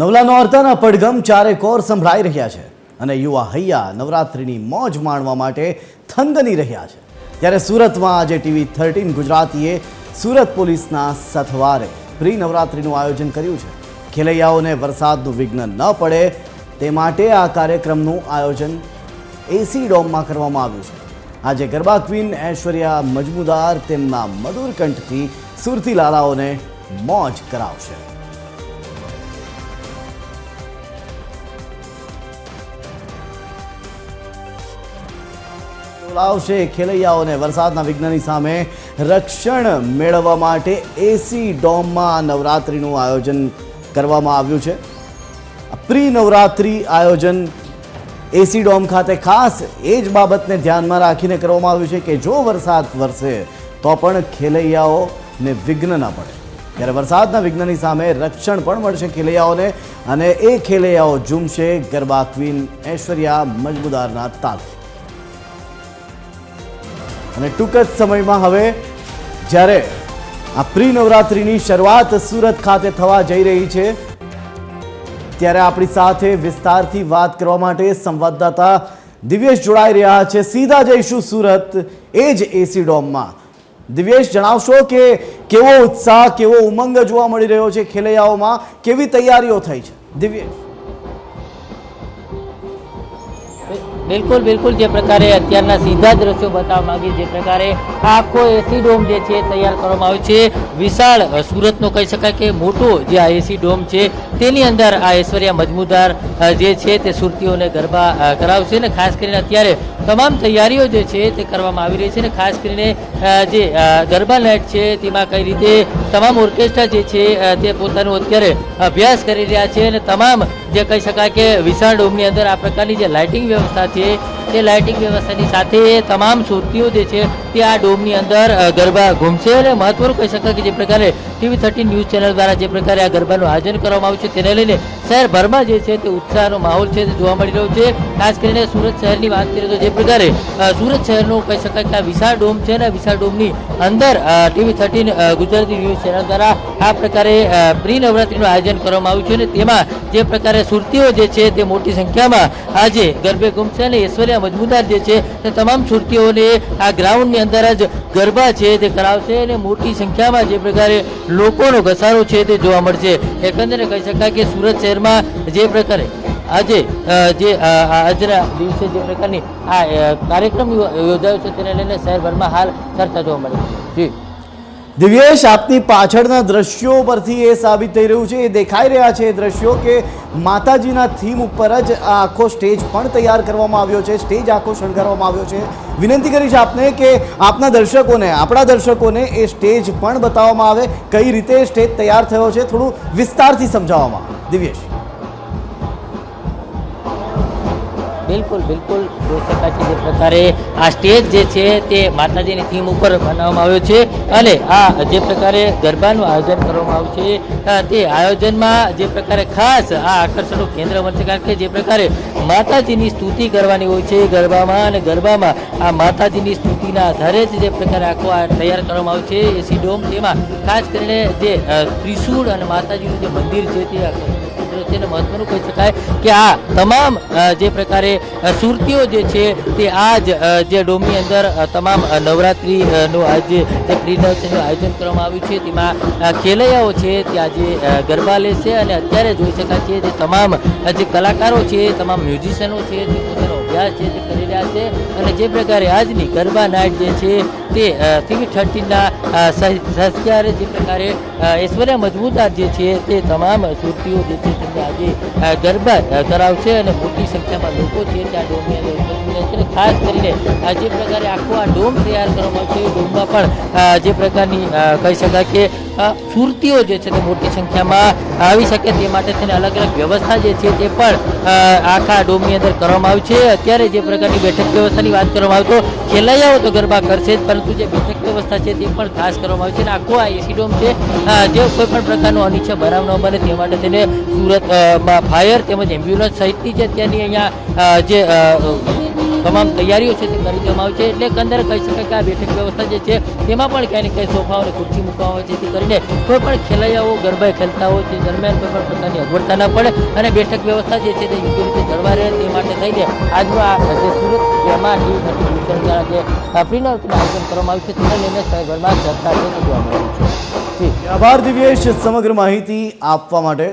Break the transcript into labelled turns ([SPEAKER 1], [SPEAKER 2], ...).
[SPEAKER 1] નવલા નોરતાના પડઘમ ચારે કોર સંભળાઈ રહ્યા છે અને યુવા હૈયા નવરાત્રિની મોજ માણવા માટે થનગની રહ્યા છે। ત્યારે સુરતમાં આજે TV13 ગુજરાતીએ સુરત પોલીસના સથવારે પ્રી નવરાત્રિનું આયોજન કર્યું છે। ખેલૈયાઓને વરસાદનું વિઘ્ન ન પડે તે માટે આ કાર્યક્રમનું આયોજન એસી ડોમમાં કરવામાં આવ્યું છે। આજે ગરબા ક્વીન ઐશ્વર્યા મજમુદાર તેમના મધુર કંઠથી સુરતી લાલાઓને મોજ કરાવશે। લાવશે ખેલૈયાઓને વરસાદના વિઘ્નની સામે રક્ષણ મેળવવા માટે એસી ડોમમાં નવરાત્રિનું આયોજન કરવામાં આવ્યું છે। પ્રી નવરાત્રિ આયોજન એસી ડોમ ખાતે ખાસ એ જ બાબતને ધ્યાનમાં રાખીને કરવામાં આવ્યું છે કે જો વરસાદ વરસે તો પણ ખેલૈયાઓને વિઘ્ન ન પડે। ત્યારે વરસાદના વિઘ્નની સામે રક્ષણ પણ મળશે ખેલૈયાઓને અને એ ખેલૈયાઓ ઝૂમશે ગરબા ક્વીન ઐશ્વર્યા મજમુદારના તાલે। અને ટૂંક જ સમયમાં હવે જ્યારે આ પ્રી નવરાત્રિની શરૂઆત સુરત ખાતે થવા જઈ રહી છે ત્યારે આપણી સાથે વિસ્તારથી વાત કરવા માટે સંવાદદાતા દિવ્યેશ જોડાઈ રહ્યા છે। સીધા જઈશું સુરત એ જ એસી ડોમમાં। દિવ્યેશ, જણાવશો કે કેવો ઉત્સાહ, કેવો ઉમંગ જોવા મળી રહ્યો છે ખેલૈયાઓમાં, કેવી તૈયારીઓ થઈ છે? દિવ્યેશ।
[SPEAKER 2] बिल्कुल बिल्कुल जे प्रकारे अत्याરના સીધા દ્રશ્યો બતાવવા માંગી જે પ્રકારે આખો એસી ડોમ જે છે તૈયાર કરવામાં આવ્યો છે। વિશાળ સુરતનો કહી શકાય કે મોટો જે આ એસી ડોમ છે તેની અંદર આ ઐશ્વર્યા મજમુદાર જે છે તે સુરતીઓને ગરબા કરાવશે ને ખાસ કરીને અત્યારે તમામ તૈયારીઓ જે છે તે કરવામાં આવી રહી છે ને ખાસ કરીને જે ગરબા નાઇટ છે તેમાં કઈ રીતે તમામ ઓર્કેસ્ટ્રા જે છે તે પોતાનું અત્યારે અભ્યાસ કરી રહ્યા છે અને તમામ જે કહી શકાય કે વિશાળ ડોમની અંદર આ પ્રકારની જે લાઇટિંગ વ્યવસ્થા છે તે લાઇટિંગ વ્યવસ્થાની સાથે તમામ સુરતીઓ જે છે તે આ ડોમની અંદર ગરબા ઘૂમશે અને મહત્વનું કહી શકાય કે જે પ્રકારે TV13 ન્યૂઝ ચેનલ દ્વારા જે પ્રકારે આ ગરબાનું આયોજન કરવામાં આવ્યું છે તેને લઈને શહેરભરમાં જે છે તે ઉત્સાહનો માહોલ છે તે જોવા મળી રહ્યો છે। ખાસ કરીને સુરત શહેરની વાત કરીએ તો જે પ્રકારે સુરત શહેરનું કહી શકાય કે આ વિશાળ ડોમ છે ને વિશાળ ડોમની અંદર TV13 ગુજરાતી ન્યૂઝ ચેનલ દ્વારા આ પ્રકારે પ્રી નવરાત્રિનું આયોજન કરવામાં આવ્યું છે અને તેમાં જે પ્રકારે સુરતીઓ જે છે તે મોટી સંખ્યામાં આજે ગરબે ઘૂમશે અને ઐશ્વર્યા મજમુદાર જે છે તે તમામ સુરતીઓને આ ગ્રાઉન્ડની અંદર જ ગરબા છે તે કરાવશે અને મોટી સંખ્યામાં જે પ્રકારે લોકોનો ઘસારો છે તે જોવા મળશે। એકંદરે કહી શકાય કે સુરત શહેરમાં જે પ્રકારે આજે જે આજના દિવસે જે પ્રકારની આ કાર્યક્રમ યોજાયો છે તેને લઈને શહેરભરમાં હાલ ચર્ચા જોવા મળે છે। જી
[SPEAKER 1] દિવ્યેશ, આપની પાછળના દ્રશ્યો પરથી એ સાબિત થઈ રહ્યું છે, એ દેખાઈ રહ્યા છે એ દ્રશ્યો કે માતાજીના થીમ ઉપર જ આ આખો સ્ટેજ પણ તૈયાર કરવામાં આવ્યો છે, સ્ટેજ આખો શણગારવામાં આવ્યો છે। વિનંતી કરીશ આપને કે આપના દર્શકોને, આપણા દર્શકોને એ સ્ટેજ પણ બતાવવામાં આવે, કઈ રીતે સ્ટેજ તૈયાર થયો છે થોડું વિસ્તારથી સમજાવવામાં આવે। દિવ્યેશ।
[SPEAKER 2] બિલકુલ બિલકુલ જોઈ શકાય છે જે પ્રકારે આ સ્ટેજ જે છે તે માતાજીની થીમ ઉપર બનાવવામાં આવ્યો છે અને આ જે પ્રકારે ગરબાનું આયોજન કરવામાં આવ્યું છે તે આયોજનમાં જે પ્રકારે ખાસ આ આકર્ષણનું કેન્દ્ર બનશે કારણ કે જે પ્રકારે માતાજીની સ્તુતિ કરવાની હોય છે ગરબામાં અને ગરબામાં આ માતાજીની સ્તુતિના આધારે જ જે પ્રકારે આખો આ તૈયાર કરવામાં આવ્યું છે એસી ડોમ। તેમાં ખાસ કરીને જે ત્રિશૂળ અને માતાજીનું જે મંદિર છે તે મહત્વનું કહી શકાય કે આ તમામ જે પ્રકારે સુરતીઓ જે છે તે આ જ જે ડોમની અંદર તમામ નવરાત્રિનું આજે જે પ્રી નવરાત્રિનું આયોજન કરવામાં આવ્યું છે તેમાં ખેલૈયાઓ છે તે આજે ગરબા લેશે અને અત્યારે જોઈ શકાય છે જે તમામ જે કલાકારો છે તમામ મ્યુઝિશિયનો છે તે પોતાનો અભ્યાસ છે તે કરી રહ્યા છે અને જે પ્રકારે આજની ગરબા નાઇટ જે છે તે TV13ના સહકારે જે પ્રકારે ઐશ્વર્યા મજમુદાર જે છે તે તમામ સુરતીઓ જે છે તેમને આજે ગરબા કરાવશે અને મોટી સંખ્યામાં લોકો છે ત્યાં ડોમની અંદર ઉપસ્થિત રહેશે। ખાસ કરીને જે પ્રકારે આખો આ ડોમ તૈયાર કરવામાં આવ્યો છે એ ડોમમાં પણ જે પ્રકારની કહી શકાય કે સુરતીઓ જે છે તે મોટી સંખ્યામાં આવી શકે તે માટે તેને અલગ અલગ વ્યવસ્થા જે છે તે પણ આખા ડોમની અંદર કરવામાં આવી છે। અત્યારે જે પ્રકારની બેઠક વ્યવસ્થાની વાત કરવામાં આવે તો ખેલૈયાઓ તો ગરબા કરશે જ પરંતુ જે બેઠક વ્યવસ્થા છે તે પણ ખાસ કરવામાં આવી છે અને આખો આ એસી ડોમ છે જે કોઈ પણ પ્રકારનો અનિચ્છા બનાવ ન બને તે માટે તેને સુરત ફાયર તેમજ એમ્બ્યુલન્સ સહિતની જે અત્યારની અહીંયા જે તમામ તૈયારીઓ છે તે કરી દેવામાં આવી છે એટલે એકંદરે કહી શકાય કે આ બેઠક વ્યવસ્થા જે છે તેમાં પણ ક્યાંય ને ક્યાંય સોફાઓ અને ખુરશી મૂકવામાં આવે છે જેથી કરીને કોઈ પણ ખેલૈયાઓ ગરબા ખેલતા હોય તે દરમિયાન કોઈ પણ પ્રકારની અગવડતા ન પડે અને બેઠક વ્યવસ્થા જે છે તે યોગ્ય રીતે જળવાઈ રહે તે માટે થઈને આજનું આ જે સુરત જેમાં જે પ્રી નવરાત્રીનું આયોજન કરવામાં આવ્યું છે તેને લઈને શહેરભરમાં ચર્ચા છે તે જોવા મળી રહી છે.
[SPEAKER 1] આભાર દિવ્યેશ સમગ્ર માહિતી આપવા માટે.